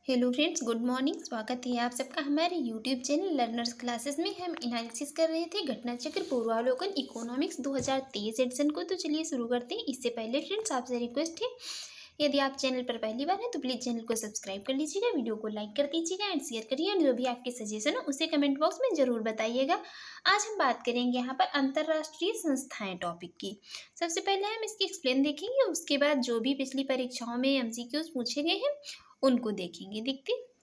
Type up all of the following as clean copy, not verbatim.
Hello friends, good morning. स्वागत है आप सबका हमारे यूट्यूब चैनल लर्नर्स क्लासेस में। हम एनालिसिस कर रहे थे घटना चक्र पूर्वावलोकन इकोनॉमिक्स 2023 एडिशन को। तो चलिए शुरू करते हैं। इससे पहले फ्रेंड्स आपसे रिक्वेस्ट है, यदि आप चैनल पर पहली बार हैं तो प्लीज़ चैनल को सब्सक्राइब कर लीजिएगा, वीडियो को लाइक कर दीजिएगा एंड शेयर करिए। और जो भी आपके सजेशन हो उसे कमेंट बॉक्स में ज़रूर बताइएगा। आज हम बात करेंगे यहाँ पर अंतर्राष्ट्रीय संस्थाएं टॉपिक की। सबसे पहले हम इसकी एक्सप्लेन देखेंगे, उसके बाद जो भी पिछली परीक्षाओं में एमसीक्यूज पूछे गए हैं उनको देखेंगे।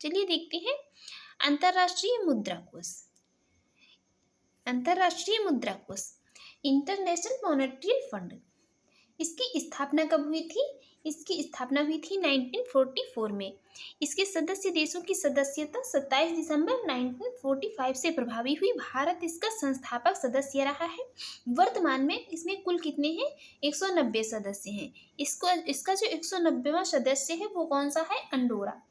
चलिए देखते हैं। अंतर्राष्ट्रीय मुद्रा कोष। अंतर्राष्ट्रीय मुद्रा कोष इंटरनेशनल मॉनेटरी फंड, इसकी स्थापना कब हुई थी? इसकी स्थापना हुई थी 1944 में। इसके सदस्य देशों की सदस्यता 27 दिसंबर 1945 से प्रभावी हुई। भारत इसका संस्थापक सदस्य रहा है। वर्तमान में इसमें कुल कितने हैं? 190 सदस्य हैं। इसका जो 190वां सदस्य है वो कौन सा है? अंडोरा।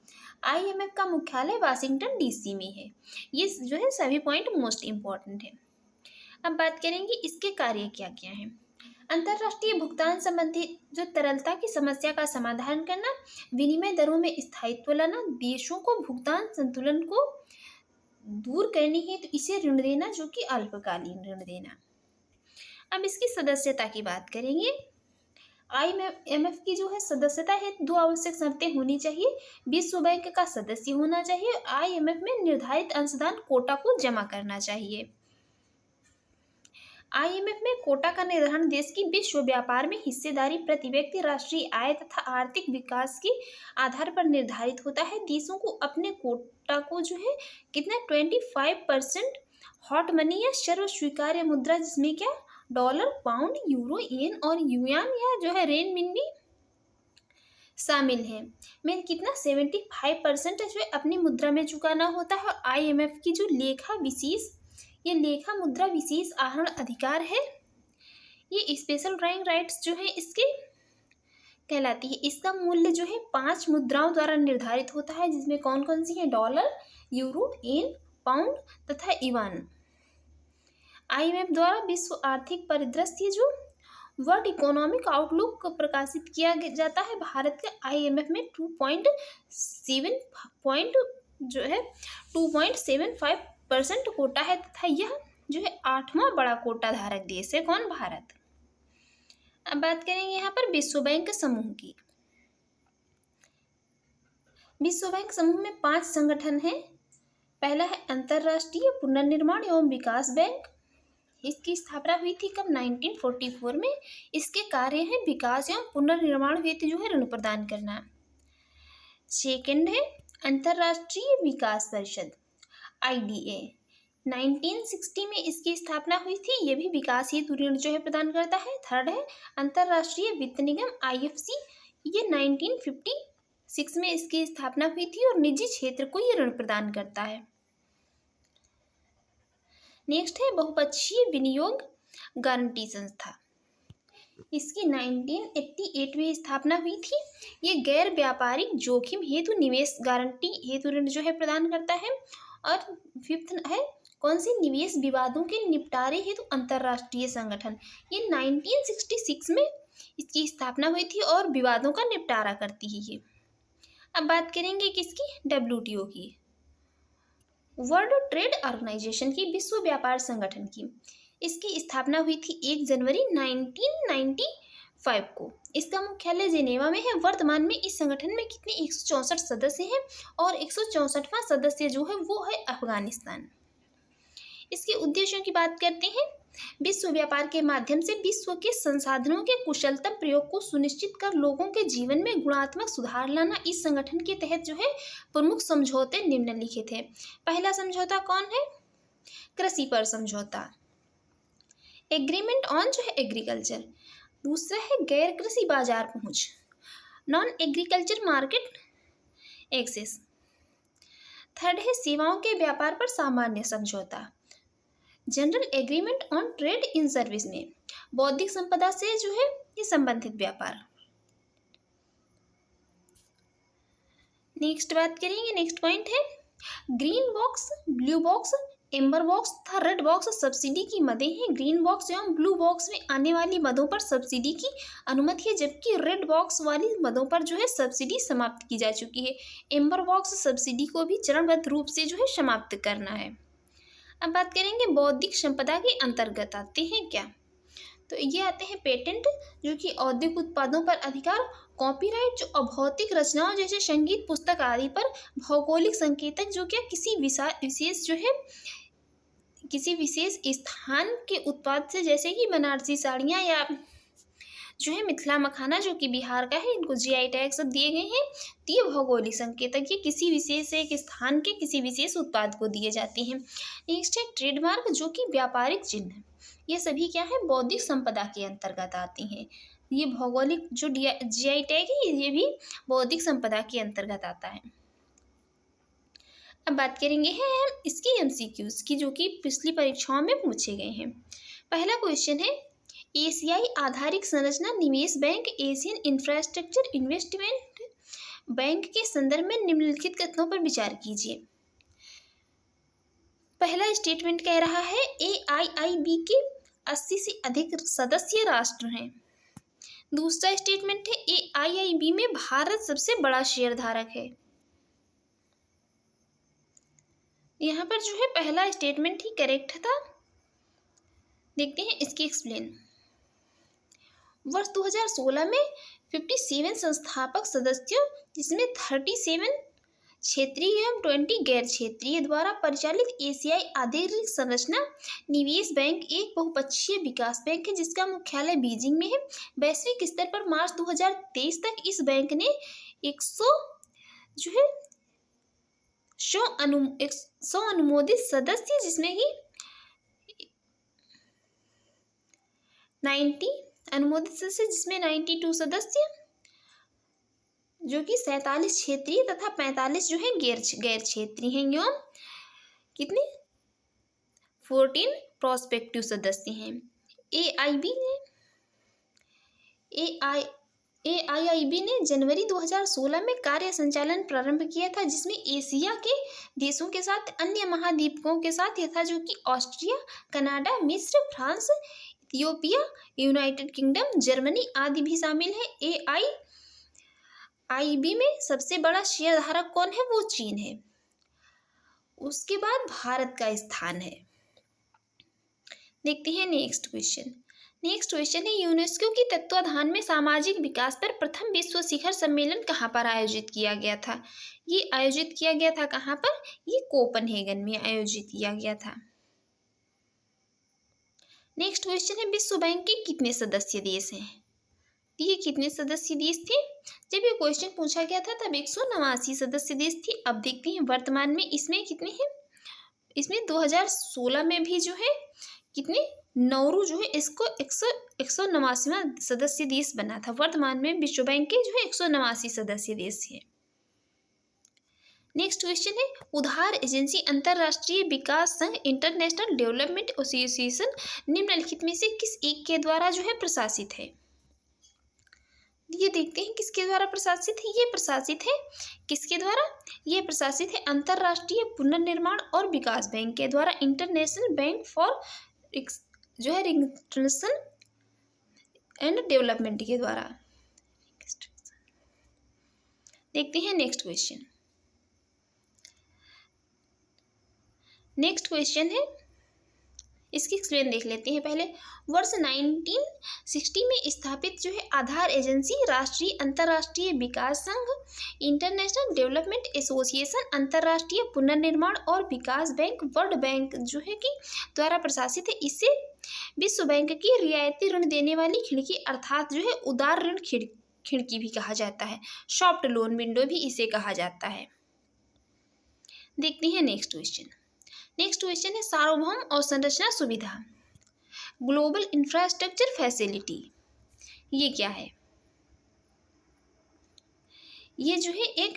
IMF का मुख्यालय वाशिंगटन DC में है। ये जो है सभी पॉइंट मोस्ट इम्पॉर्टेंट है। अब बात करेंगे इसके कार्य क्या क्या हैं। अंतर्राष्ट्रीय भुगतान संबंधी जो तरलता की समस्या का समाधान करना, विनिमय दरों में स्थायित्व लाना, देशों को भुगतान संतुलन को दूर करनी है तो इसे ऋण देना, जो कि अल्पकालीन ऋण देना। अब इसकी सदस्यता की बात करेंगे। IMF की जो है सदस्यता है, दो आवश्यक शर्तें होनी चाहिए। विश्व बैंक का सदस्य होना चाहिए। IMF में निर्धारित अंशदान कोटा को जमा करना चाहिए। IMF में कोटा का निर्धारण देश की विश्व व्यापार में हिस्सेदारी, प्रति व्यक्ति राष्ट्रीय आय तथा आर्थिक विकास के आधार पर निर्धारित होता है। देशों को अपने कोटा को जो है कितना 25% हॉट मनी या सर्व स्वीकार्य मुद्रा, जिसमें क्या डॉलर, पाउंड, यूरो, येन और युआन या जो है रेनमिंबी शामिल है, में कितना 75% जो है अपनी मुद्रा में चुकाना होता है। और IMF की जो लेखा मुद्रा विशेष आहरण अधिकार है, ये स्पेशल ड्राइंग राइट्स जो है इसके कहलाती है। इसका मूल्य जो है 5 मुद्राओं द्वारा निर्धारित होता है, जिसमें कौन कौन सी है? डॉलर, यूरो, येन, पाउंड तथा युआन। IMF द्वारा विश्व आर्थिक परिदृश्य जो वर्ल्ड इकोनॉमिक आउटलुक को प्रकाशित किया जाता है। भारत के IMF में 2.75% कोटा है तथा यह जो है 8वां बड़ा कोटा धारक देश है। कौन? भारत। अब बात करेंगे यहाँ पर विश्व बैंक समूह की। विश्व बैंक समूह में 5 संगठन हैं। पहला है अंतर्राष्ट्रीय पुनर्निर्माण एवं विकास बैंक। इसकी स्थापना हुई थी कब? 1944 में। इसके कार्य हैं विकास एवं पुनर्निर्माण हेतु जो है ऋण प्रदान करना। सेकंड है अंतर्राष्ट्रीय विकास परिषद, IDA। 1960 में इसकी स्थापना हुई थी। ये भी विकास हेतु ऋण जो है प्रदान करता है। थर्ड है अंतर्राष्ट्रीय वित्त निगम, IFC। ये 1956 में इसकी स्थापना हुई थी और निजी क्षेत्र को ये ऋण प्रदान करता है। नेक्स्ट है बहुपक्षीय विनियोग गारंटी संस्था। इसकी 1988 में स्थापना हुई थी। ये गैर व्यापारिक जोखिम हेतु निवेश गारंटी हेतु ऋण जो है प्रदान करता है। और फिफ्थ है कौन सी? निवेश विवादों के निपटारे हेतु अंतर्राष्ट्रीय संगठन। ये 1966 में इसकी स्थापना हुई थी और विवादों का निपटारा करती है ये। अब बात करेंगे किसकी? WTO की, वर्ल्ड ट्रेड ऑर्गेनाइजेशन की, विश्व व्यापार संगठन की। इसकी स्थापना हुई थी 1 जनवरी 1995 को। इसका मुख्यालय जेनेवा में है। वर्तमान में इस संगठन में कितने 164 सदस्य हैं और 164वां सदस्य जो है वो है अफगानिस्तान। इसके उद्देश्यों की बात करते हैं। विश्व व्यापार के माध्यम से विश्व के संसाधनों के कुशलतम प्रयोग को सुनिश्चित कर लोगों के जीवन में गुणात्मक सुधार लाना। इस संगठन के तहत जो है प्रमुख समझौते निम्नलिखित है। पहला समझौता कौन है? कृषि पर समझौता, एग्रीमेंट ऑन जो है एग्रीकल्चर। दूसरा है गैर कृषि बाजार पहुंच, non agriculture market access. Third है सेवाओं के व्यापार पर सामान्य समझौता, general agreement on trade in service में बौद्धिक संपदा से जो है ये संबंधित व्यापार। नेक्स्ट बात करेंगे, नेक्स्ट पॉइंट है green box, blue box amber box तथा रेड बॉक्स सब्सिडी की मदें हैं। ग्रीन बॉक्स एवं ब्लू बॉक्स में आने वाली मदों पर सब्सिडी की अनुमति है, जबकि रेड बॉक्स वाली मदों पर जो है सब्सिडी समाप्त की जा चुकी है। एम्बर बॉक्स सब्सिडी को भी चरणबद्ध रूप से जो है समाप्त करना है। अब बात करेंगे बौद्धिक संपदा के अंतर्गत आते हैं क्या, तो ये आते हैं पेटेंट जो कि औद्योगिक उत्पादों पर अधिकार, कॉपीराइट जो अभौतिक रचनाओं जैसे संगीत, पुस्तक आदि पर, भौगोलिक संकेतक जो क्या किसी विशेष जो है किसी विशेष स्थान के उत्पाद से, जैसे कि बनारसी साड़ियाँ या जो है मिथिला मखाना जो कि बिहार का है, इनको जीआई टैग सब दिए गए हैं। तो ये भौगोलिक संकेतक ये किसी विशेष एक स्थान के किसी विशेष उत्पाद को दिए जाते हैं। नेक्स्ट है ट्रेडमार्क जो कि व्यापारिक चिन्ह, ये सभी क्या है बौद्धिक संपदा के अंतर्गत आती हैं। ये भौगोलिक जो जीआई टैग है ये भी बौद्धिक संपदा के अंतर्गत आता है। अब बात करेंगे हैं हम इसकी एमसीक्यूज की जो कि पिछली परीक्षाओं में पूछे गए हैं। पहला क्वेश्चन है एशियाई आधारिक संरचना निवेश bank Asian infrastructure investment bank के संदर्भ में निम्नलिखित कथनों पर विचार कीजिए। पहला स्टेटमेंट कह रहा है AIIB के 80 से अधिक सदस्य राष्ट्र हैं। दूसरा स्टेटमेंट है AIIB में भारत सबसे बड़ा शेयरधारक है। यहाँ पर जो है पहला स्टेटमेंट ही करेक्ट था। देखते हैं इसकी एक्सप्लेन। वर्ष 2016 में 57 संस्थापक सदस्यों जिसमें 37 क्षेत्रीय एवं 20 गैर क्षेत्रीय द्वारा परिचालित एशियाई आधारिक संरचना निवेश बैंक एक बहुपक्षीय विकास बैंक है जिसका मुख्यालय बीजिंग में है। वैश्विक स्तर पर मार्च 2023 तक इस बैंक ने 100 जो है 100 अनुमोदित सदस्य जिसमें कि 90 अनुमोदित सदस्य जिसमें 92 सदस्य जो कि 47 क्षेत्रीय तथा 45 जो है गैर क्षेत्रीय हैं एवं कितने 14 प्रोस्पेक्टिव सदस्य हैं। AIIB ने जनवरी 2016 में कार्य संचालन प्रारंभ किया था जिसमें एशिया के देशों के साथ अन्य महाद्वीपों के साथ यथा जो कि ऑस्ट्रिया, कनाडा, मिस्र, France, Ethiopia, United kingdom, Germany आदि भी शामिल है। AIIB में सबसे बड़ा शेयरधारक कौन है, वो चीन है। उसके बाद भारत का स्थान है। देखते हैं नेक्स्ट क्वेश्चन है यूनेस्को की तत्वाधान में सामाजिक विकास पर प्रथम विश्व शिखर सम्मेलन कहाँ पर आयोजित किया गया था। ये आयोजित किया गया था कहाँ पर, ये कोपनहेगन में आयोजित किया गया था। नेक्स्ट क्वेश्चन है विश्व बैंक के कितने सदस्य देश हैं। ये कितने सदस्य देश थे, जब ये क्वेश्चन पूछा गया था तब 189 सदस्य देश थे। अब देखते हैं वर्तमान में इसमें कितने हैं। इसमें 2016 में भी जो है कितने नौरू जो है इसको 189वां सदस्य देश बना था। वर्तमान में विश्व बैंक के जो है 189 सदस्य देश है। नेक्स्ट क्वेश्चन है उधार एजेंसी अंतरराष्ट्रीय विकास संघ इंटरनेशनल डेवलपमेंट एसोसिएशन निम्नलिखित में से किस एक के द्वारा जो है प्रशासित है। ये देखते हैं किसके द्वारा प्रशासित है। ये प्रशासित है किसके द्वारा, ये प्रशासित है अंतरराष्ट्रीय पुनर्निर्माण और विकास बैंक के द्वारा, इंटरनेशनल बैंक फॉर जो है रिकंस्ट्रक्शन एंड डेवलपमेंट के द्वारा। देखते हैं नेक्स्ट क्वेश्चन है इसकी एक्सप्लेन देख लेते हैं पहले। वर्ष 1960 में स्थापित जो है आधार एजेंसी राष्ट्रीय अंतरराष्ट्रीय विकास संघ इंटरनेशनल डेवलपमेंट एसोसिएशन अंतरराष्ट्रीय पुनर्निर्माण और विकास बैंक वर्ल्ड बैंक जो है कि द्वारा प्रशासित है। इसे विश्व बैंक की रियायती ऋण देने वाली खिड़की अर्थात जो है उदार ऋण खिड़की भी कहा जाता है, सॉफ्ट लोन विंडो भी इसे कहा जाता है। देखते हैं नेक्स्ट क्वेश्चन है सार्वभौम अवसंरचना सुविधा ग्लोबल इंफ्रास्ट्रक्चर फैसिलिटी, ये क्या है। ये जो है एक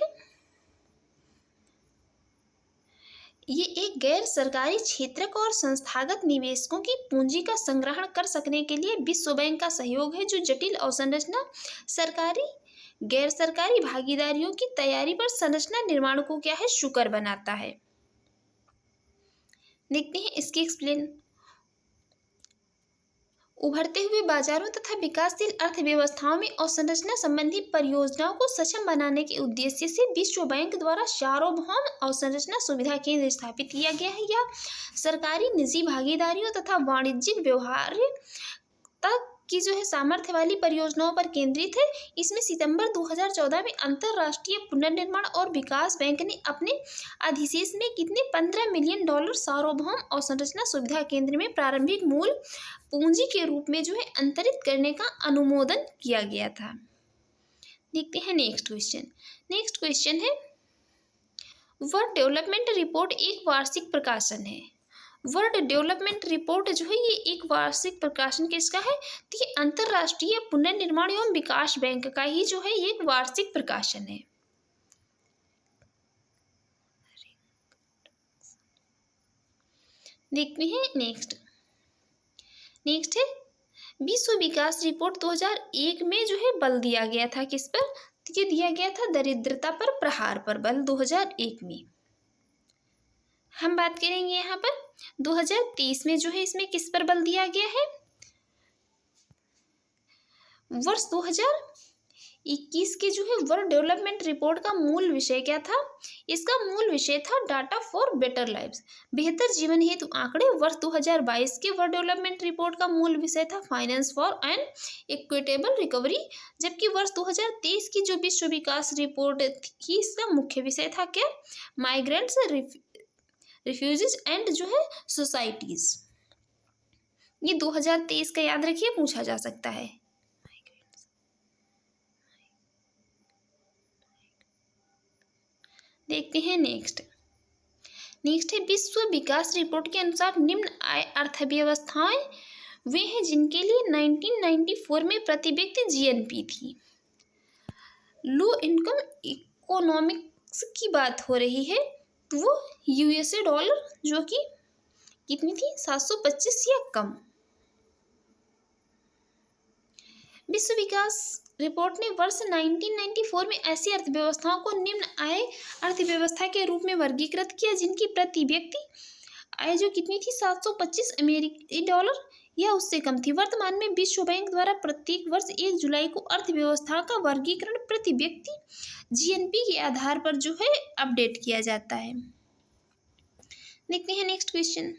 गैर सरकारी क्षेत्रक और संस्थागत निवेशकों की पूंजी का संग्रहण कर सकने के लिए विश्व बैंक का सहयोग है जो जटिल अवसंरचना सरकारी गैर सरकारी भागीदारियों की तैयारी पर संरचना निर्माण को क्या है सुकर बनाता है। देखते हैं इसकी एक्सप्लेन। उभरते हुए बाजारों तथा विकासशील अर्थव्यवस्थाओं में अवसंरचना संबंधी परियोजनाओं को सक्षम बनाने के उद्देश्य से विश्व बैंक द्वारा सार्वभौम अवसंरचना सुविधा केंद्र स्थापित किया गया है। यह सरकारी निजी भागीदारियों तथा वाणिज्यिक व्यवहार तक की जो है सामर्थ्य वाली परियोजनाओं पर केंद्रित है। इसमें सितंबर 2014 में अंतर्राष्ट्रीय पुनर्निर्माण और विकास बैंक ने अपने अधिशेष में कितने $15 मिलियन सार्वभौम अवसंरचना सुविधा केंद्र में प्रारंभिक मूल पूंजी के रूप में जो है अंतरित करने का अनुमोदन किया गया था। देखते हैं नेक्स्ट क्वेश्चन। नेक्स्ट क्वेश्चन है, वर्ल्ड डेवलपमेंट रिपोर्ट एक वार्षिक प्रकाशन है। वर्ल्ड डेवलपमेंट रिपोर्ट जो है ये एक वार्षिक प्रकाशन किसका है? तो ये अंतर्राष्ट्रीय पुनर्निर्माण एवं विकास बैंक का ही जो है ये एक वार्षिक प्रकाशन है। देखते हैं नेक्स्ट है विश्व विकास रिपोर्ट 2001 में जो है बल दिया गया था किस पर? तो ये दिया गया था दरिद्रता पर प्रहार पर बल 2001 में। हम बात करेंगे यहाँ पर 2023 में जो है इसमें किस पर बल दिया गया है? वर्ष 2021 के जो है वर्ल्ड डेवलपमेंट रिपोर्ट का मूल विषय क्या था? इसका मूल विषय था डाटा फॉर बेटर लाइव्स, बेहतर जीवन हेतु आंकड़े। वर्ष 2022 के वर्ल्ड डेवलपमेंट रिपोर्ट का मूल विषय था finance for an equitable recovery, जबकि वर्ष 2023 की जो विश्व विकास रिपोर्ट थी इसका मुख्य विषय था क्या? माइग्रेंट्स, रिफ्यूजीज एंड जो है सोसाइटीज। ये 2023 का याद रखिए, पूछा जा सकता है। देखते हैं नेक्स्ट है विश्व विकास रिपोर्ट के अनुसार निम्न आय अर्थव्यवस्थाएं वे हैं जिनके लिए 1994 में प्रति व्यक्ति जीएनपी थी। लो इनकम इकोनॉमिक्स की बात हो रही है, तो वो यूएसए डॉलर जो कि कितनी थी? 725 या कम। विश्व विकास रिपोर्ट ने वर्ष 1994 में ऐसी अर्थव्यवस्थाओं को निम्न आय अर्थव्यवस्था के रूप में वर्गीकृत किया जिनकी प्रति व्यक्ति आय जो कितनी थी? 725 अमेरिकी डॉलर या उससे कम थी। वर्तमान में विश्व बैंक द्वारा प्रत्येक वर्ष 1 जुलाई को अर्थव्यवस्था का वर्गीकरण प्रति व्यक्ति जीएनपी के आधार पर जो है अपडेट किया जाता है। देखते हैं नेक्स्ट क्वेश्चन,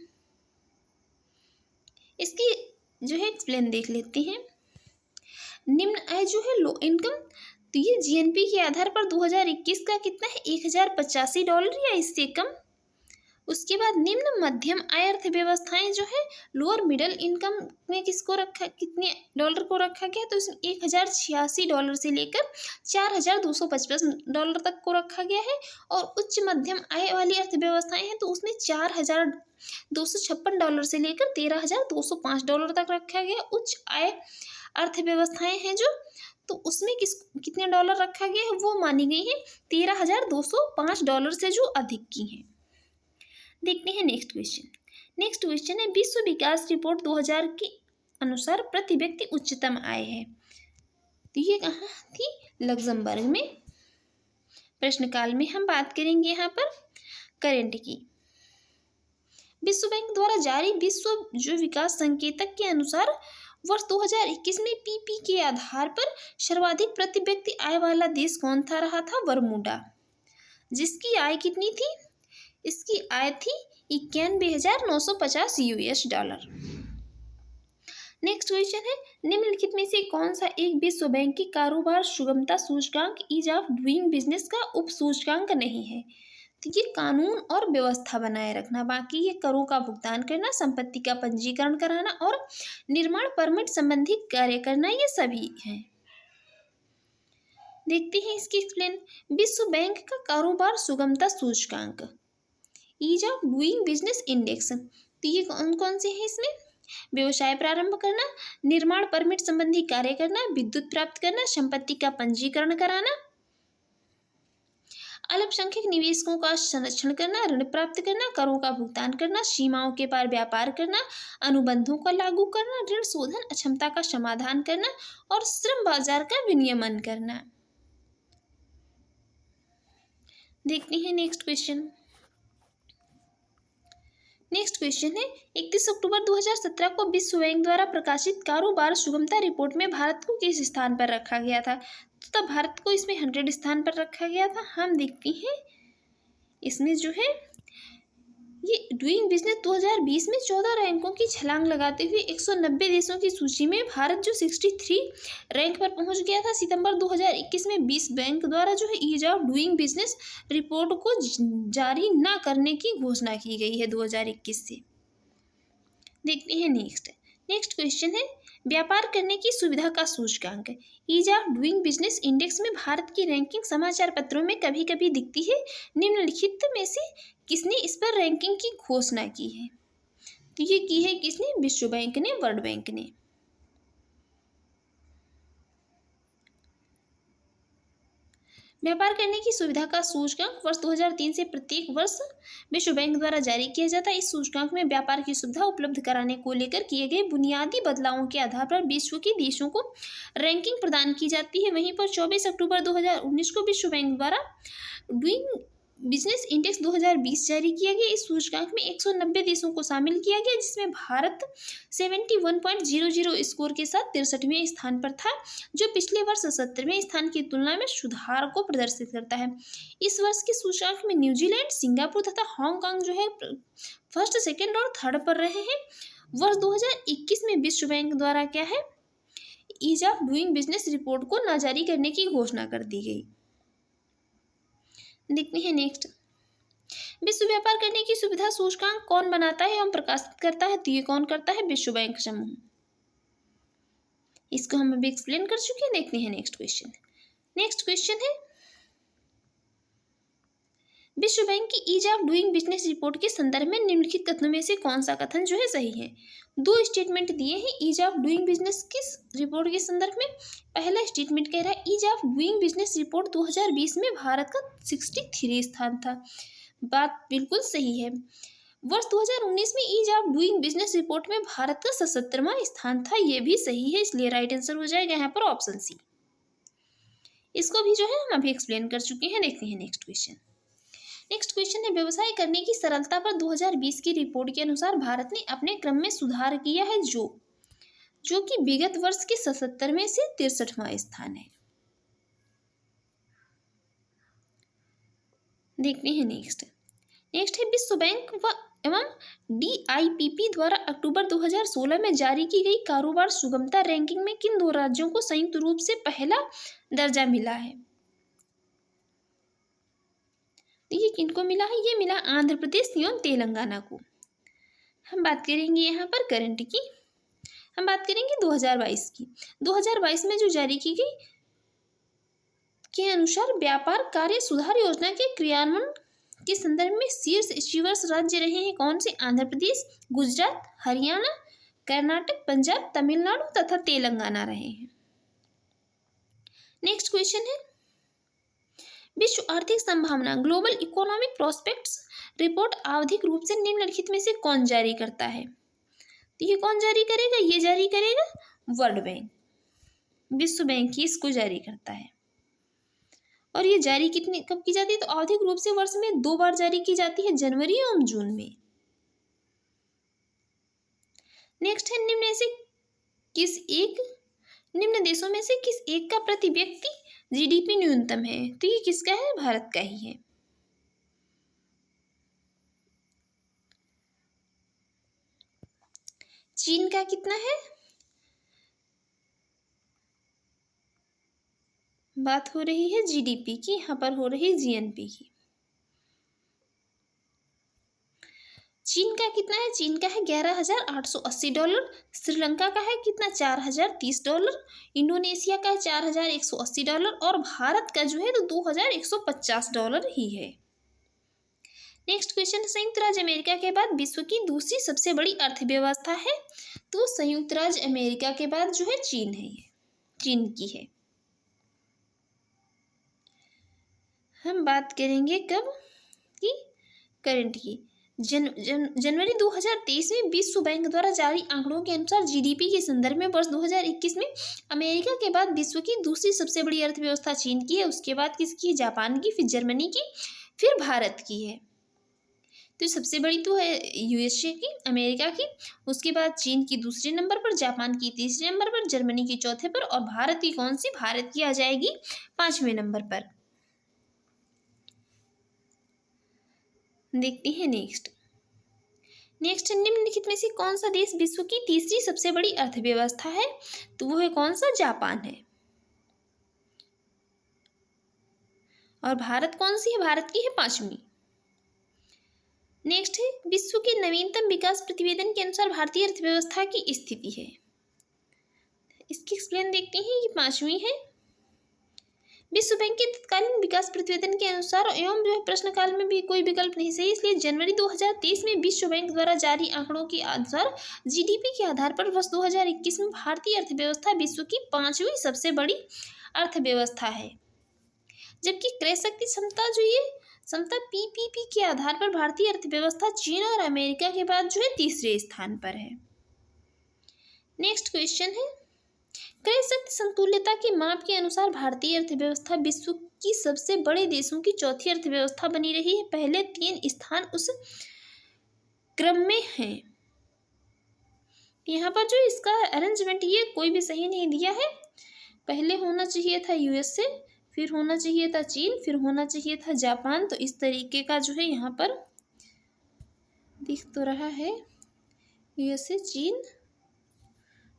इसकी जो है एक्सप्लेन देख लेते हैं। निम्न आय जो है लो इनकम, तो ये जीएनपी के आधार पर 2021 का कितना है? $1085 या इससे कम। उसके बाद निम्न मध्यम आय अर्थव्यवस्थाएं जो है लोअर मिडिल इनकम में किसको रखा, कितने डॉलर को रखा गया? तो इसमें $1086 से लेकर $4255 तक को रखा गया है। और उच्च मध्यम आय वाली अर्थव्यवस्थाएं हैं तो उसमें $4256 से लेकर $13,205 तक रखा गया। उच्च आय अर्थव्यवस्थाएं हैं जो, तो उसमें कितने डॉलर रखा गया है? वो मानी गई है $13,205 से जो अधिक की हैं। देखते हैं नेक्स्ट क्वेश्चन है विश्व विकास रिपोर्ट 2000 के अनुसार प्रति व्यक्ति उच्चतम आय है, तो ये कहाँ थी? लग्जमबर्ग में। प्रश्नकाल में हम बात करेंगे यहाँ पर करंट की। विश्व बैंक द्वारा जारी विश्व जो विकास संकेतक के अनुसार वर्ष 2021 में पीपी के आधार पर सर्वाधिक प्रति व्यक्ति आय वाला देश कौन था? रहा था बरमूडा, जिसकी आय कितनी थी? इसकी आय थी $91,950। नेक्स्ट क्वेश्चन है निम्नलिखित में से कौन सा एक विश्व बैंक की कारोबार सुगमता सूचकांक ईज ऑफ डूइंग बिजनेस का उप सूचकांक नहीं है? तो ये कानून और व्यवस्था बनाए रखना, बाकी ये करों का भुगतान करना, संपत्ति का पंजीकरण कराना और निर्माण परमिट संबंधी कार्य करना, ये सभी हैं। देखते हैं इसकी एक्सप्लेन। विश्व बैंक का कारोबार सुगमता सूचकांक ease of doing business index, तो ये कौन कौन से हैं इसमें? व्यवसाय प्रारंभ करना, निर्माण परमिट संबंधी कार्य करना, विद्युत प्राप्त करना, संपत्ति का पंजीकरण कराना, अल्पसंख्यक निवेशकों का संरक्षण करना, ऋण प्राप्त करना, करों का भुगतान करना, सीमाओं के पार व्यापार करना, अनुबंधों का लागू करना, ऋण शोधन अक्षमता का समाधान करना और श्रम बाजार का विनियमन करना। देखते हैं नेक्स्ट क्वेश्चन। नेक्स्ट क्वेश्चन है 31 अक्टूबर 2017 को विश्व बैंक द्वारा प्रकाशित कारोबार सुगमता रिपोर्ट में भारत को किस स्थान पर रखा गया था? तो तब भारत को इसमें 100 स्थान पर रखा गया था। हम देखते हैं इसमें जो है ये डूइंग बिजनेस 2020 में 14 रैंकों की छलांग लगाते हुए 190 देशों की सूची में भारत जो 63 रैंक पर पहुंच गया था। सितंबर 2021 में विश्व बैंक द्वारा जो है ease of doing business report को जारी न करने की घोषणा की गई है 2021 से। देखते हैं नेक्स्ट क्वेश्चन है व्यापार करने की सुविधा का सूचकांक। Ease of doing business index में भारत की रैंकिंग समाचार पत्रों में कभी कभी दिखती है। निम्नलिखित में से किसने इस पर रैंकिंग की घोषणा की है? तो ये की है किसने? विश्व बैंक ने, वर्ल्ड बैंक ने। व्यापार करने की सुविधा का सूचकांक वर्ष 2003 से प्रत्येक वर्ष विश्व बैंक द्वारा जारी किया जाता है। इस सूचकांक में व्यापार की सुविधा उपलब्ध कराने को लेकर किए गए बुनियादी बदलावों के आधार पर विश्व के देशों को रैंकिंग प्रदान की जाती है। वहीं पर 24 अक्टूबर 2019 को विश्व बैंक द्वारा डूइंग बिजनेस इंडेक्स 2020 जारी किया गया। इस सूचकांक में 190 देशों को शामिल किया गया, जिसमें भारत 71.00 स्कोर के साथ 63वें स्थान पर था, जो पिछले वर्ष 70वें स्थान की तुलना में सुधार को प्रदर्शित करता है। इस वर्ष के सूचकांक में न्यूजीलैंड, सिंगापुर तथा हांगकांग जो है फर्स्ट, सेकेंड और थर्ड पर रहे हैं। वर्ष 2021 में विश्व बैंक द्वारा क्या है, ease of doing business report को न जारी करने की घोषणा कर दी गई। देखते हैं नेक्स्ट, विश्व व्यापार करने की सुविधा सूचकांक कौन बनाता है एवं प्रकाशित करता है? तो ये कौन करता है? विश्व बैंक समूह। इसको हम अभी एक्सप्लेन कर चुके हैं। देखते हैं नेक्स्ट क्वेश्चन है विश्व बैंक की ease of doing business report के संदर्भ में निम्नलिखित कथनों में से कौन सा कथन जो है सही है? दो स्टेटमेंट दिए हैं ईज ऑफ डूइंग बिजनेस किस रिपोर्ट के संदर्भ में। पहला स्टेटमेंट कह रहा है ease of doing business report 2020 में भारत का 63 स्थान था। बात बिल्कुल सही है। वर्ष 2019 में ease of doing business report में भारत का 77वां स्थान था। यह भी सही है, इसलिए राइट आंसर हो जाएगा यहाँ पर ऑप्शन सी। इसको भी जो है हम अभी एक्सप्लेन कर चुके हैं। देखते हैं नेक्स्ट क्वेश्चन है व्यवसाय करने की सरलता पर 2020 की रिपोर्ट के अनुसार भारत ने अपने क्रम में सुधार किया है, जो कि विगत वर्ष के 77वें से 63वां स्थान है। देखते हैं नेक्स्ट है विश्व बैंक एवं DIPP द्वारा अक्टूबर 2016 में जारी की गई कारोबार सुगमता रैंकिंग में किन दो राज्यों को संयुक्त रूप से पहला दर्जा मिला है? तो ये किनको मिला है? ये मिला आंध्र प्रदेश एवं तेलंगाना को। हम बात करेंगे यहाँ पर करंट की, हम बात करेंगे 2022 की। 2022 में जो जारी की गई के अनुसार व्यापार कार्य सुधार योजना के क्रियान्वयन के संदर्भ में शीर्ष अचीवर्स राज्य रहे हैं कौन से? आंध्र प्रदेश, गुजरात, हरियाणा, कर्नाटक, पंजाब, तमिलनाडु तथा तेलंगाना रहे हैं। नेक्स्ट क्वेश्चन है विश्व आर्थिक संभावना ग्लोबल इकोनॉमिक प्रोस्पेक्ट्स रिपोर्ट आवधिक रूप से निम्नलिखित में से कौन जारी करता है? तो ये कौन जारी करेगा? ये जारी करेगा वर्ल्ड बैंक। विश्व बैंक ही इसको जारी करता है। और ये जारी कब की जाती है? तो आवधिक रूप से वर्ष में 2 बार जारी की जाती है, जनवरी एवं जून में। नेक्स्ट है निम्न देशों में से किस एक का प्रति व्यक्ति GDP न्यूनतम है? तो ये किसका है? भारत का ही है। चीन का कितना है? बात हो रही है GDP की, यहाँ पर हो रही है GNP की। चीन का कितना है? चीन का है $11,880। श्रीलंका का है कितना? $4,030। इंडोनेशिया का है $4,180 और भारत का जो है तो $2,150 ही है। नेक्स्ट क्वेश्चन, संयुक्त राज्य अमेरिका के बाद विश्व की दूसरी सबसे बड़ी अर्थव्यवस्था है? तो संयुक्त राज्य अमेरिका के बाद जो है चीन है, ये चीन की है। हम बात करेंगे कब की? करंट की। जनवरी 2023 में विश्व बैंक द्वारा जारी आंकड़ों के अनुसार GDP के संदर्भ में वर्ष 2021 में अमेरिका के बाद विश्व की दूसरी सबसे बड़ी अर्थव्यवस्था चीन की है। उसके बाद किसकी? जापान की, फिर जर्मनी की, फिर भारत की है। तो सबसे बड़ी तो है यूएसए की, अमेरिका की, उसके बाद चीन की दूसरे नंबर पर, जापान की तीसरे नंबर पर, जर्मनी की चौथे पर, और भारत की कौन सी, भारत की आ जाएगी 5वें नंबर पर। देखते हैं नेक्स्ट। नेक्स्ट, निम्नलिखित में से कौन सा देश विश्व की तीसरी सबसे बड़ी अर्थव्यवस्था है? तो वो है कौन सा, जापान है। और भारत कौन सी है, भारत की है 5वीं। नेक्स्ट है, विश्व के नवीनतम विकास प्रतिवेदन के अनुसार भारतीय अर्थव्यवस्था की स्थिति है। इसकी एक्सप्लेन देखते हैं, ये 5वीं है। विश्व बैंक के तत्कालीन विकास प्रतिवेदन के अनुसार एवं जो है प्रश्न काल में भी कोई विकल्प नहीं सही, इसलिए जनवरी 2023 में विश्व बैंक द्वारा जारी आंकड़ों के अनुसार जीडीपी के आधार पर वर्ष 2021 में भारतीय अर्थव्यवस्था विश्व की 5वीं सबसे बड़ी अर्थव्यवस्था है। जबकि क्रय शक्ति क्षमता जो ये क्षमता पीपीपी के आधार पर भारतीय अर्थव्यवस्था चीन और अमेरिका के बाद जो है तीसरे स्थान पर है। नेक्स्ट क्वेश्चन है, क्रय शक्ति समतुल्यता के माप के अनुसार भारतीय अर्थव्यवस्था विश्व की सबसे बड़े देशों की चौथी अर्थव्यवस्था बनी रही है। पहले 3 स्थान उस क्रम में हैं। यहाँ पर जो इसका अरेंजमेंट ये कोई भी सही नहीं दिया है। पहले होना चाहिए था यूएसए, फिर होना चाहिए था चीन, फिर होना चाहिए था जापान। तो इस तरीके का जो है यहाँ पर दिख तो रहा है, यूएसए, चीन,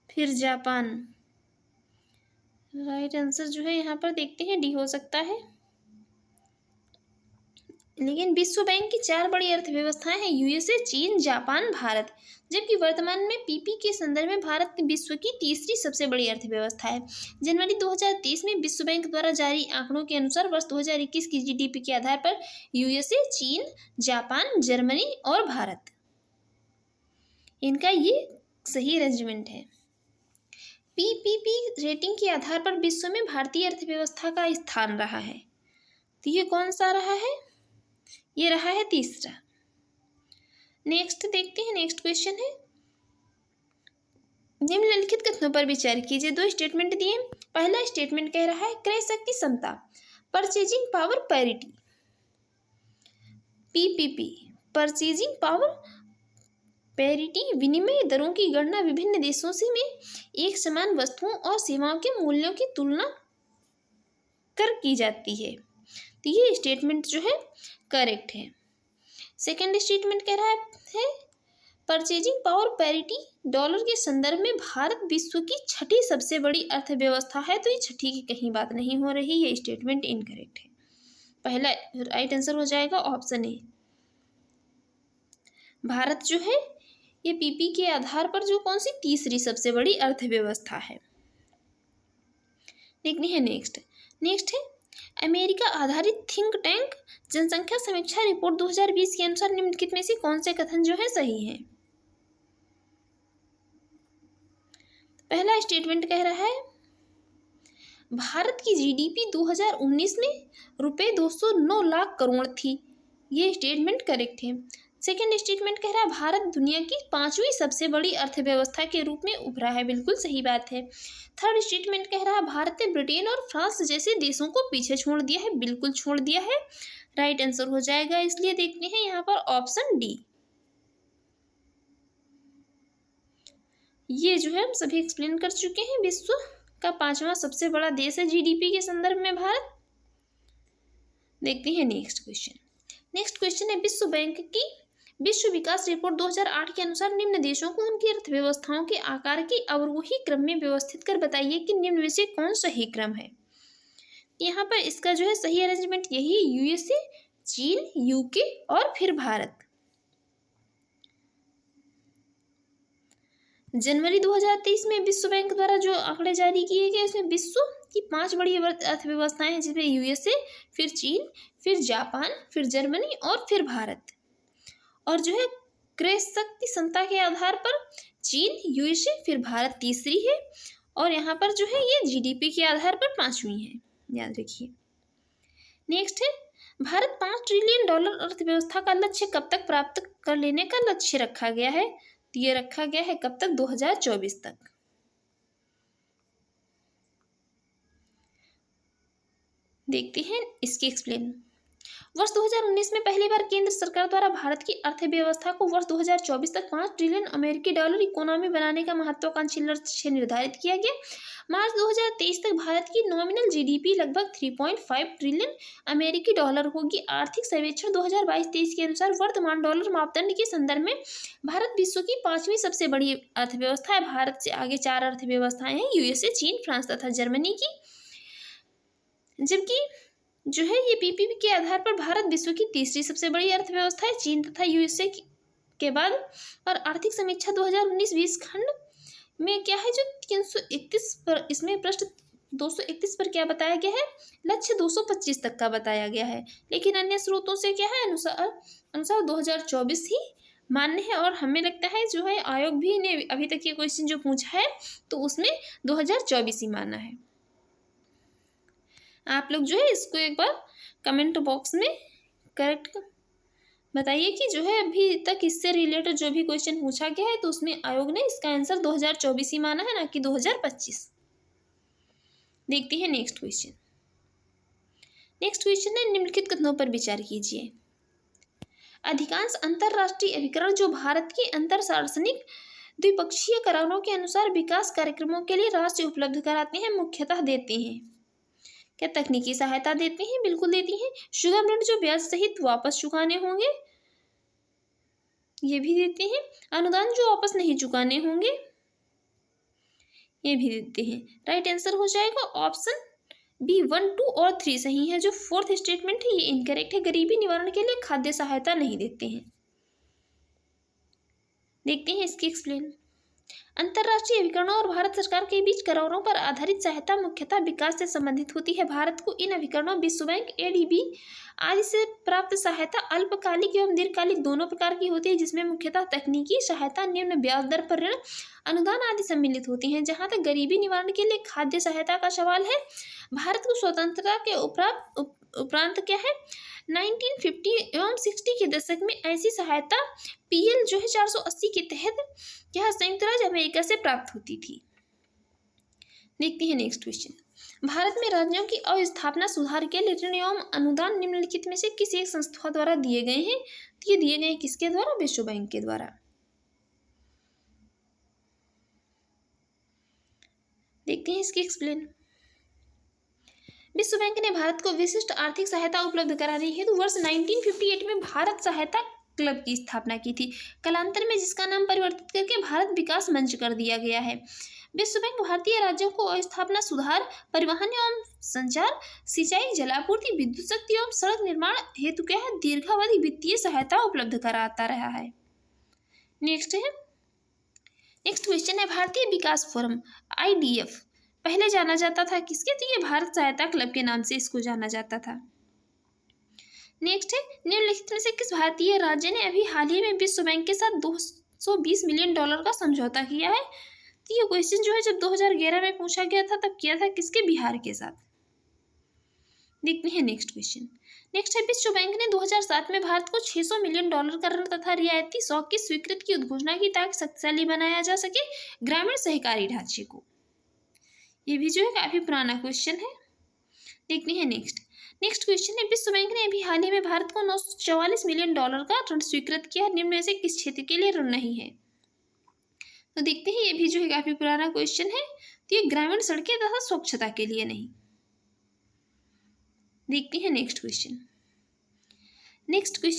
फिर जापान। राइट आंसर जो है यहाँ पर देखते हैं डी हो सकता है। लेकिन विश्व बैंक की 4 बड़ी अर्थव्यवस्थाएं हैं, यूएसए, चीन, जापान, भारत। जबकि वर्तमान में पीपी के संदर्भ में भारत विश्व की तीसरी सबसे बड़ी अर्थव्यवस्था है। जनवरी 2023 में विश्व बैंक द्वारा जारी आंकड़ों के अनुसार वर्ष 2021 की जीडीपी के आधार पर यूएसए, चीन, जापान, जर्मनी और भारत, इनका ये सही अरेंजमेंट है। पीपीपी रेटिंग के आधार पर विश्व में भारतीय अर्थव्यवस्था का स्थान रहा है। तो ये कौन सा रहा है, ये रहा है तीसरा। नेक्स्ट देखते हैं, नेक्स्ट क्वेश्चन है, निम्नलिखित कथनों पर विचार कीजिए। 2 स्टेटमेंट दिए। पहला स्टेटमेंट कह रहा है क्रय शक्ति समता, purchasing power parity, PPP, purchasing power parity, विनिमय दरों की गणना विभिन्न देशों से में एक समान वस्तुओं और सेवाओं के मूल्यों की तुलना कर की जाती है। तो ये स्टेटमेंट जो है करेक्ट है। सेकंड स्टेटमेंट कह रहा है परचेजिंग पावर पैरिटी, डॉलर के संदर्भ में भारत विश्व की 6ठी सबसे बड़ी अर्थव्यवस्था है। तो ये 6ठी की कहीं बात नहीं हो रही, ये स्टेटमेंट इनकरेक्ट है। पहला राइट आंसर हो जाएगा ऑप्शन ए। भारत जो है ये पीपी के आधार पर जो कौन सी तीसरी सबसे बड़ी अर्थव्यवस्था है। देखते हैं नेक्स्ट। नेक्स्ट है अमेरिका आधारित थिंक टैंक जनसंख्या समीक्षा रिपोर्ट 2020 के अनुसार निम्नलिखित में से कौन से कथन जो है सही है? पहला स्टेटमेंट कह रहा है भारत की जीडीपी 2019 में रुपये 209 लाख करोड़ थी। ये स्टेटमेंट करेक्ट है। सेकेंड स्टेटमेंट कह रहा है भारत दुनिया की 5वीं सबसे बड़ी अर्थव्यवस्था के रूप में उभरा है। बिल्कुल सही बात है। थर्ड स्टेटमेंट कह रहा है भारत ने ब्रिटेन और फ्रांस जैसे देशों को पीछे छोड़ दिया है। बिल्कुल छोड़ दिया है, राइट आंसर हो जाएगा। इसलिए देखते हैं यहाँ पर ऑप्शन डी। ये जो है हम सभी एक्सप्लेन कर चुके हैं। विश्व का 5वां सबसे बड़ा देश है जीडीपी के संदर्भ में भारत। देखते हैं नेक्स्ट क्वेश्चन। नेक्स्ट क्वेश्चन है विश्व बैंक की विश्व विकास रिपोर्ट 2008 के अनुसार निम्न देशों को उनकी अर्थव्यवस्थाओं के आकार के अवरोही क्रम में व्यवस्थित कर बताइए कि निम्न में से कौन सही क्रम है। यहाँ पर इसका जो है सही अरेंजमेंट यही, यूएसए, चीन, यूके और फिर भारत। जनवरी 2023 में विश्व बैंक द्वारा जो आंकड़े जारी किए गए उसमें विश्व की 5 बड़ी अर्थव्यवस्थाएं हैं, जिसमें यूएसए, फिर चीन, फिर जापान, फिर जर्मनी और फिर भारत। और जो है क्रय शक्ति क्षमता के आधार पर चीन, यूएसए, फिर भारत तीसरी है। और यहाँ पर जो है ये जीडीपी के आधार पर 5वीं है, याद रखिए। नेक्स्ट है भारत 5 ट्रिलियन डॉलर अर्थव्यवस्था का लक्ष्य कब तक प्राप्त कर लेने का लक्ष्य रखा गया है। तो ये रखा गया है कब तक, 2024 तक। देखते हैं इसकी एक्सप्लेन। वर्ष 2019 में पहली बार केंद्र सरकार द्वारा भारत की अर्थव्यवस्था को वर्ष 2024 तक 5 ट्रिलियन अमेरिकी डॉलर इकोनॉमी बनाने का महत्वाकांक्षी लक्ष्य निर्धारित किया गया। मार्च 2023 तक भारत की नॉमिनल जीडीपी लगभग 3.5 ट्रिलियन अमेरिकी डॉलर होगी। आर्थिक सर्वेक्षण 2022-23 के अनुसार वर्तमान डॉलर मापदंड के संदर्भ में भारत विश्व की 5वीं सबसे बड़ी अर्थव्यवस्था है। भारत से आगे 4 अर्थव्यवस्थाएं हैं, यूएसए, चीन, फ्रांस तथा जर्मनी की। जबकि जो है ये पीपीपी के आधार पर भारत विश्व की तीसरी सबसे बड़ी अर्थव्यवस्था है, चीन तथा यूएसए के बाद। और आर्थिक समीक्षा 2019-20 खंड में क्या है, जो 331 पर, इसमें पृष्ठ 231 पर क्या बताया गया है, लक्ष्य 225 तक का बताया गया है। लेकिन अन्य स्रोतों से क्या है, अनुसार 2024 ही मान्य है। और हमें लगता है जो है आयोग भी ने अभी तक ये क्वेश्चन जो पूछा है तो उसमें 2024 ही माना है। आप लोग जो है इसको एक बार कमेंट बॉक्स में करेक्ट बताइए कि जो है अभी तक इससे रिलेटेड जो भी क्वेश्चन पूछा गया है तो उसमें आयोग ने इसका आंसर 2024 ही माना है, ना कि 2025। देखते हैं नेक्स्ट क्वेश्चन। नेक्स्ट क्वेश्चन है, निम्नलिखित कथनों पर विचार कीजिए। अधिकांश अंतरराष्ट्रीय अभिकरण जो भारत के अंतर सार्वजनिक द्विपक्षीय करारों के अनुसार विकास कार्यक्रमों के लिए राशि उपलब्ध कराते हैं, मुख्यतः देते हैं। क्या तकनीकी सहायता देते हैं? बिल्कुल देती हैं। सुगम ऋण जो ब्याज सहित वापस चुकाने होंगे, ये भी देते हैं। अनुदान जो वापस नहीं चुकाने होंगे, ये भी देते हैं। राइट आंसर हो जाएगा ऑप्शन बी 1, 2 और 3 सही है। जो फोर्थ स्टेटमेंट है ये इनकरेक्ट है। गरीबी निवारण के लिए खाद्य सहायता नहीं देते हैं। देखते हैं इसकी एक्सप्लेन। अंतर्राष्ट्रीय अभिकरणों और भारत सरकार के बीच करारों पर आधारित सहायता मुख्यतः विकास से संबंधित होती है। भारत को इन अभिकरणों, विश्व बैंक, एडीबी आदि से प्राप्त सहायता अल्पकालिक एवं दीर्घकालिक दोनों प्रकार की होती है, जिसमें मुख्यतः तकनीकी सहायता, निम्न ब्याज दर पर ऋण, अनुदान आदि सम्मिलित होती हैं। जहां तक गरीबी निवारण के लिए खाद्य सहायता का सवाल है, भारत को स्वतंत्रता के उपरांत क्या है 1950 एवं 60 के दशक में ऐसी सहायता पीएल जो है 480 के तहत क्या संयुक्त राज्य अमेरिका से प्राप्त होती थी। देखते हैं नेक्स्ट क्वेश्चन। भारत में राज्यों की अस्थापना सुधार के लिए ऋण एवं अनुदान निम्नलिखित में से किसी एक संस्था द्वारा दिए गए हैं। तो ये दिए गए किसके द्वारा? विश्व बैंक के द्वारा। देखते हैं इसकी एक्सप्लेन। विश्व बैंक ने भारत को विशिष्ट आर्थिक सहायता उपलब्ध कराने हेतु वर्ष 1958 में भारत सहायता क्लब की स्थापना की थी। कालांतर में जिसका नाम परिवर्तित करके भारत विकास मंच कर दिया गया है। विश्व बैंक भारतीय राज्यों को अस्थापना सुधार, परिवहन एवं संचार, सिंचाई, जलापूर्ति, विद्युत शक्ति एवं सड़क निर्माण हेतु क्या है दीर्घावधि वित्तीय सहायता उपलब्ध कराता रहा है। नेक्स्ट क्वेश्चन है, भारतीय विकास फोरम IDF पहले जाना जाता था किसके? तो ये भारत सहायता क्लब के नाम से इसको जाना जाता था। नेक्स्ट है, निम्नलिखित में से किस भारतीय राज्य ने अभी हाल ही में विश्व बैंक के साथ 220 मिलियन डॉलर का समझौता किया है? तो ये क्वेश्चन जो है जब 2011 में पूछा गया था तब किया था किसके? बिहार के साथ। देखते हैं नेक्स्ट क्वेश्चन। नेक्स्ट है, विश्व बैंक ने 2007 में भारत को 600 मिलियन डॉलर का ऋण तथा रियायती शौक की स्वीकृति की उद्घोषणा की ताकि शक्तिशाली बनाया जा सके ग्रामीण सहकारी ढांचे को। ये भी जो है काफी पुराना क्वेश्चन है। देखते हैं नेक्स्ट क्वेश्चन है, विश्व बैंक ने अभी हाल ही में भारत को 944 मिलियन डॉलर का ऋण स्वीकृत किया, निम्न में से किस क्षेत्र के लिए ऋण नहीं है? तो देखते हैं ये भी जो है काफी पुराना क्वेश्चन है। तो ये ग्रामीण सड़कें तथा स्वच्छता के लिए नहीं। देखते हैं नेक्स्ट क्वेश्चन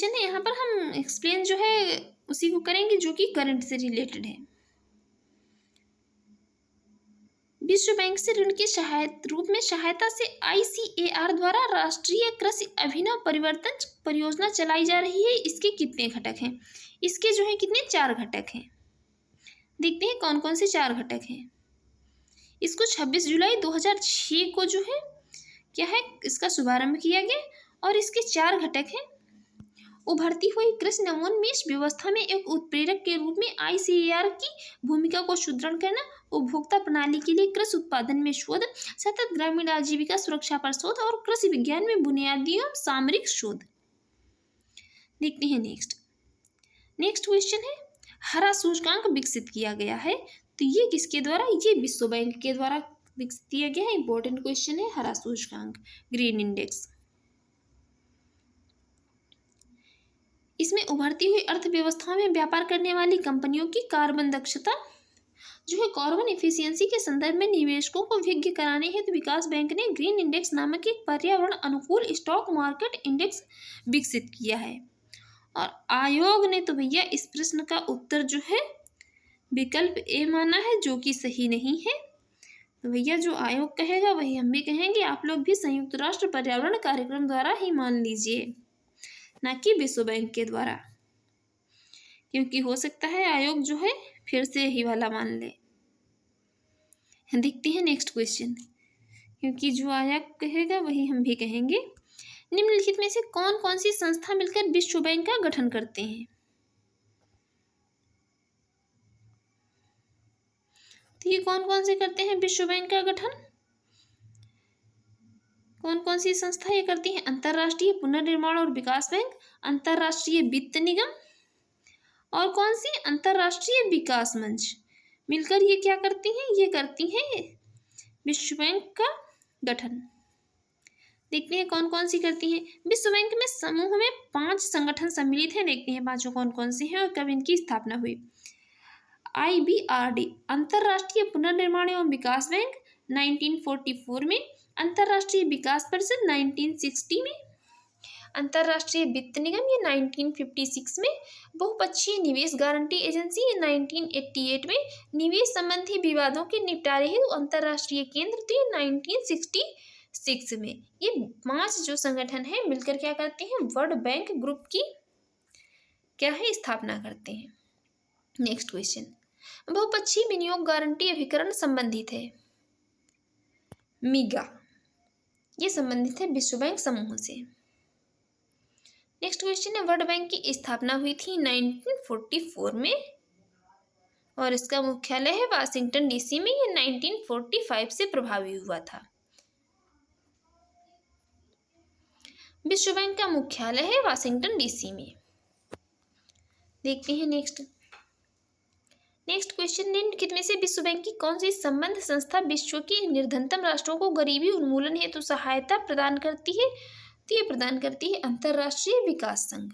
है, यहाँ पर हम एक्सप्लेन जो है उसी को करेंगे जो कि करंट से रिलेटेड है। विश्व बैंक से ऋण के रूप में सहायता से ICAR द्वारा राष्ट्रीय कृषि अभिनव परिवर्तन परियोजना चलाई जा रही है। इसके कितने घटक हैं? इसके जो है कितने? 4 घटक हैं। देखते हैं कौन कौन से 4 घटक हैं। इसको 26 जुलाई 2006 को जो है क्या है इसका शुभारंभ किया गया और इसके 4 घटक हैं। उभरती हुई कृषि नवोन्मेष व्यवस्था में एक उत्प्रेरक के रूप में ICAR की भूमिका को सुदृढ़ करना, उपभोक्ता प्रणाली के लिए कृषि उत्पादन में शोध, सतत ग्रामीण आजीविका सुरक्षा पर शोध और कृषि विज्ञान में बुनियादी एवं सामरिक शोध। देखते हैं नेक्स्ट क्वेश्चन है, हरा सूचकांक विकसित किया गया है। तो ये किसके द्वारा? ये विश्व बैंक के द्वारा विकसित किया गया है। इंपॉर्टेंट क्वेश्चन है हरा सूचकांक, ग्रीन इंडेक्स। इसमें उभरती हुई अर्थव्यवस्थाओं में व्यापार करने वाली कंपनियों की कार्बन दक्षता जो है कार्बन इफिशियंसी के संदर्भ में निवेशकों को विज्ञ कराने हेतु विकास बैंक ने ग्रीन इंडेक्स नामक एक पर्यावरण अनुकूल स्टॉक मार्केट इंडेक्स विकसित किया है। और आयोग ने तो भैया इस प्रश्न का उत्तर जो है विकल्प ए माना है, जो कि सही नहीं है। तो भैया जो आयोग कहेगा वही हम भी कहेंगे। आप लोग भी संयुक्त राष्ट्र पर्यावरण कार्यक्रम द्वारा ही मान लीजिए, ना कि विश्व बैंक के द्वारा, क्योंकि हो सकता है आयोग जो है फिर से यही वाला मान ले। देखते हैं नेक्स्ट क्वेश्चन, क्योंकि जो आयोग कहेगा वही हम भी कहेंगे। निम्नलिखित में से कौन कौन सी संस्था मिलकर विश्व बैंक का गठन करते हैं? तो ये कौन कौन से करते हैं विश्व बैंक का गठन? कौन कौन सी संस्था ये करती है? अंतर्राष्ट्रीय पुनर्निर्माण और विकास बैंक, अंतर्राष्ट्रीय वित्त निगम, और कौन सी? अंतर्राष्ट्रीय विकास मंच। मिलकर ये क्या करती हैं? ये करती हैं विश्व बैंक का गठन। देखते हैं कौन कौन सी करती हैं। विश्व बैंक में समूह में 5 संगठन सम्मिलित हैं। देखते हैं पांचों कौन कौन से हैं और कब इनकी स्थापना हुई। IBRD अंतर्राष्ट्रीय पुनर्निर्माण एवं विकास बैंक 1944 में, अंतर्राष्ट्रीय विकास परिषद 1960 में, अंतर्राष्ट्रीय वित्त निगम ये 1956 में, बहुपक्षीय निवेश गारंटी एजेंसी ये 1988 में, निवेश संबंधी विवादों के निपटारे हेतु अंतर्राष्ट्रीय केंद्र तो ये 1966 में। ये 5 जो संगठन है मिलकर क्या करते हैं? वर्ल्ड बैंक ग्रुप की क्या है? स्थापना करते हैं। नेक्स्ट क्वेश्चन, बहुपक्षीय विनियोग गारंटी अभिकरण संबंधित है मीगा, ये संबंधित है विश्व बैंक समूह से। नेक्स्ट क्वेश्चन है, वर्ल्ड बैंक की स्थापना हुई थी 1944 में और इसका मुख्यालय है वाशिंगटन DC में। ये 1945 से प्रभावी हुआ था। विश्व बैंक का मुख्यालय है वाशिंगटन DC में। देखते हैं नेक्स्ट क्वेश्चन, निम्नलिखित में से विश्व बैंक की कौन सी संबंध संस्था विश्व के निर्धनतम राष्ट्रों को गरीबी उन्मूलन हेतु सहायता प्रदान करती है? तो ये प्रदान करती है अंतर्राष्ट्रीय विकास संघ।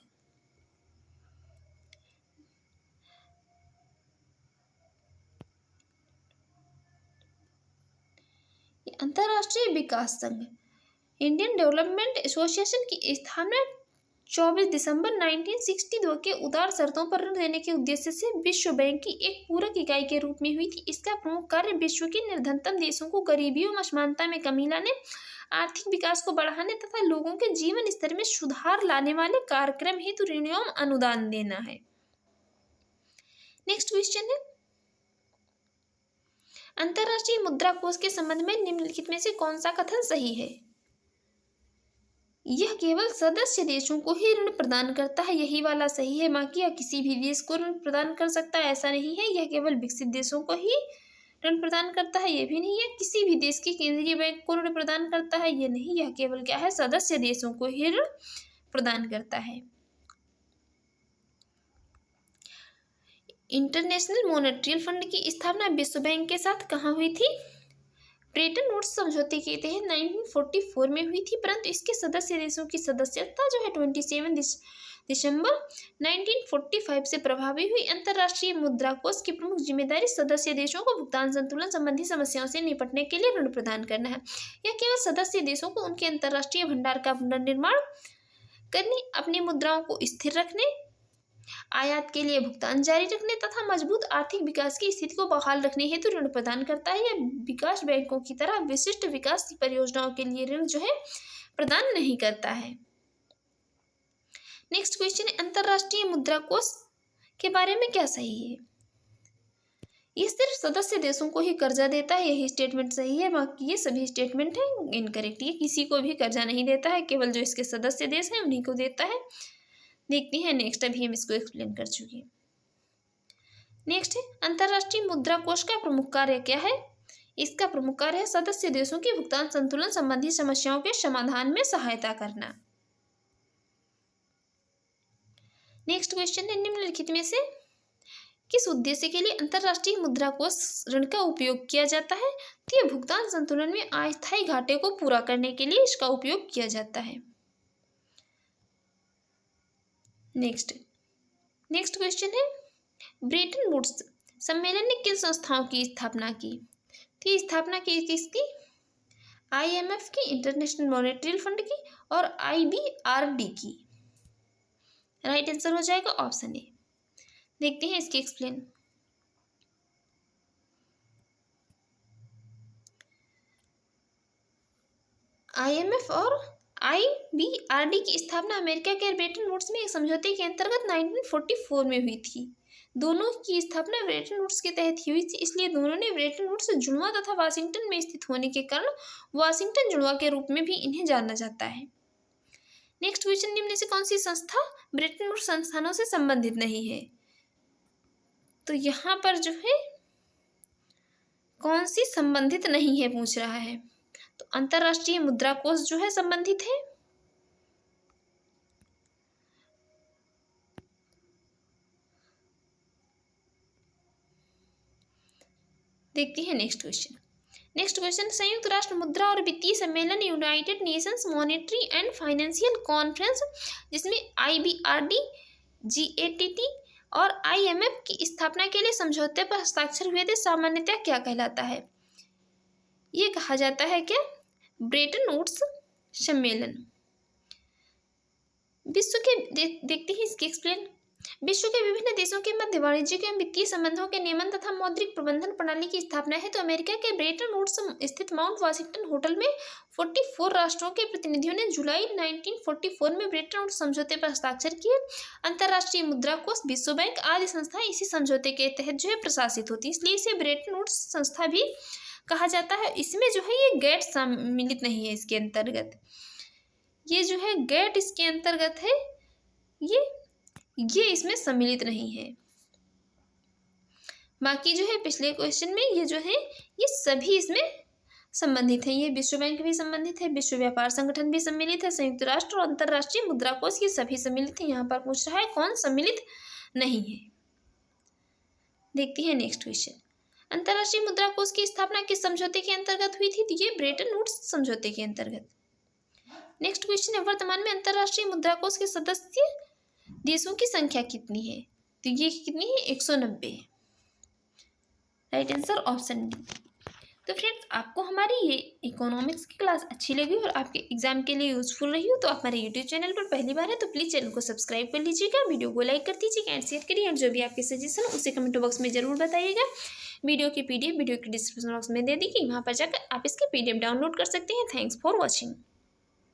अंतर्राष्ट्रीय विकास संघ इंडियन डेवलपमेंट एसोसिएशन की स्थापना 24 दिसंबर 1962 के उदार शर्तों पर ऋण देने के उद्देश्य से विश्व बैंक की एक पूरक इकाई के रूप में हुई थी। इसका प्रमुख कार्य विश्व के निर्धनतम देशों को गरीबी और असमानता में कमी लाने, आर्थिक विकास को बढ़ाने तथा लोगों के जीवन स्तर में सुधार लाने वाले कार्यक्रम हेतु ऋण एवं अनुदान देना है। नेक्स्ट क्वेश्चन है, अंतर्राष्ट्रीय मुद्रा कोष के संबंध में निम्नलिखित में से कौन सा कथन सही है? यह केवल सदस्य देशों को ही ऋण प्रदान करता है, यही वाला सही है। बाकी या किसी भी देश को ऋण प्रदान कर सकता है ऐसा नहीं है। यह केवल विकसित देशों को ही ऋण प्रदान करता है, ये भी नहीं है। किसी भी देश के केंद्रीय बैंक को ऋण प्रदान करता है, ये नहीं। यह केवल क्या है? सदस्य देशों को ही ऋण प्रदान करता है। इंटरनेशनल मॉनेटरी फंड की स्थापना विश्व बैंक के साथ कहाँ हुई थी? ब्रेटन वुड्स समझौते के तहत 1944 में हुई थी, परंतु इसके सदस्य देशों की सदस्यता जो है 27 दिसंबर 1945 से प्रभावी हुई। अंतर्राष्ट्रीय मुद्रा कोष की प्रमुख जिम्मेदारी सदस्य देशों को भुगतान संतुलन संबंधी समस्याओं से निपटने के लिए ऋण प्रदान करना है। यह केवल सदस्य देशों को उनके अंतर्राष्ट्रीय भंडार का पुनर्निर्माण करने, अपनी मुद्राओं को स्थिर रखने, आयात के लिए भुगतान जारी रखने तथा मजबूत आर्थिक विकास की स्थिति को बहाल रखने हेतु ऋण प्रदान करता है। यह विकास बैंकों की तरह विशिष्ट विकास परियोजनाओं के लिए ऋण जो है प्रदान नहीं करता है। नेक्स्ट क्वेश्चन है, अंतर्राष्ट्रीय मुद्रा कोष के बारे में क्या सही है? ये सिर्फ सदस्य देशों को ही कर्जा देता है, यही स्टेटमेंट सही है। बाकी ये सभी स्टेटमेंट है इनकरेक्ट। ये किसी को भी कर्जा नहीं देता है, केवल जो इसके सदस्य देश हैं उन्हीं को देता है। देखते हैं नेक्स्ट, अभी हम इसको एक्सप्लेन कर चुके हैं। नेक्स्ट है, अंतर्राष्ट्रीय मुद्रा कोष का प्रमुख कार्य क्या है? इसका प्रमुख कार्य है सदस्य देशों की भुगतान संतुलन संबंधी समस्याओं के समाधान में सहायता करना। नेक्स्ट क्वेश्चन है, निम्नलिखित में से किस उद्देश्य के लिए अंतर्राष्ट्रीय मुद्रा कोष ऋण का उपयोग किया जाता है? तो यह भुगतान संतुलन में अस्थायी घाटे को पूरा करने के लिए इसका उपयोग किया जाता है। नेक्स्ट, नेक्स्ट क्वेश्चन है, ब्रेटन वुड्स सम्मेलन ने किन संस्थाओं की स्थापना की थी? स्थापना की किसकी? IMF की, इंटरनेशनल मॉनेटरी फंड की और IBRD की। राइट आंसर हो जाएगा ऑप्शन ए। देखते हैं इसकी एक्सप्लेन। IMF और IBRD की स्थापना अमेरिका के ब्रेटन वुड्स में एक समझौते के अंतर्गत 1944 में हुई थी। दोनों की स्थापना ब्रेटन वुड्स के तहत हुई थी, इसलिए दोनों ने ब्रेटन वुड्स जुड़वा तथा वाशिंगटन में स्थित होने के कारण वाशिंगटन जुड़वा के रूप में भी इन्हें जाना जाता है। नेक्स्ट क्वेश्चन, निम्न में से कौन सी संस्था ब्रेटन वुड्स संस्थानों से संबंधित नहीं है? तो यहाँ पर जो है कौन सी संबंधित नहीं है पूछ रहा है, तो अंतरराष्ट्रीय मुद्रा कोष जो है संबंधित है। देखते हैं नेक्स्ट क्वेश्चन। नेक्स्ट क्वेश्चन, संयुक्त राष्ट्र मुद्रा और वित्तीय सम्मेलन United Nations monetary and financial conference, जिसमें IBRD, GATT और IMF की स्थापना के लिए समझौते पर हस्ताक्षर हुए थे, सामान्यतः क्या कहलाता है? ये कहा जाता है क्या? ब्रेटन वुड्स सम्मेलन। विश्व के देखते हैं इसकी एक्सप्लेन। विश्व के विभिन्न देशों के मध्य वाणिज्यिक एवं वित्तीय संबंधों के नियमन तथा मौद्रिक प्रबंधन प्रणाली की स्थापना है तो अमेरिका के ब्रेटन वुड्स स्थित माउंट वाशिंगटन होटल में 44 राष्ट्रों के प्रतिनिधियों ने जुलाई 1944 में ब्रेटन वुड्स समझौते पर हस्ताक्षर किए। अंतर्राष्ट्रीय मुद्रा कोष, विश्व बैंक आदि संस्थाएं इसी समझौते के तहत जो है प्रशासित होती है, इसलिए इसे ब्रेटन वुड्स संस्था भी कहा जाता है। इसमें जो है ये गैट सम्मिलित नहीं है, इसके अंतर्गत ये जो है गैट इसके अंतर्गत है, ये इसमें सम्मिलित नहीं है। बाकी जो है पिछले क्वेश्चन में ये जो है ये सभी इसमें संबंधित है। ये विश्व बैंक भी संबंधित है, विश्व व्यापार संगठन भी सम्मिलित है, संयुक्त राष्ट्र और अंतर्राष्ट्रीय मुद्रा कोष ये सभी सम्मिलित है। यहाँ पर पूछ रहा है कौन सम्मिलित नहीं है। देखते हैं नेक्स्ट क्वेश्चन, अंतर्राष्ट्रीय मुद्रा कोष की स्थापना किस समझौते के अंतर्गत हुई थी? तो ये ब्रेटन वुड्स समझौते के अंतर्गत। नेक्स्ट क्वेश्चन है, वर्तमान में अंतर्राष्ट्रीय मुद्रा कोष के सदस्य देशों की संख्या कितनी है? तो ये कितनी है? 190 है। Right answer option D. तो फ्रेंड्स, आपको हमारी ये इकोनॉमिक्स की क्लास अच्छी लगी और आपके एग्जाम के लिए यूजफुल रही हो तो आप हमारे यूट्यूब चैनल पर पहली बार है तो प्लीज़ चैनल को सब्सक्राइब कर लीजिएगा, वीडियो को लाइक कर दीजिएगा एंड शेयर करिए, और जो भी आपके सजेशन उसे कमेंट बॉक्स में जरूर बताइएगा। वीडियो की PDF वीडियो के डिस्क्रिप्शन बॉक्स में दे दी कि वहाँ पर जाकर आप इसकी PDF डाउनलोड कर सकते हैं। Thanks for watching.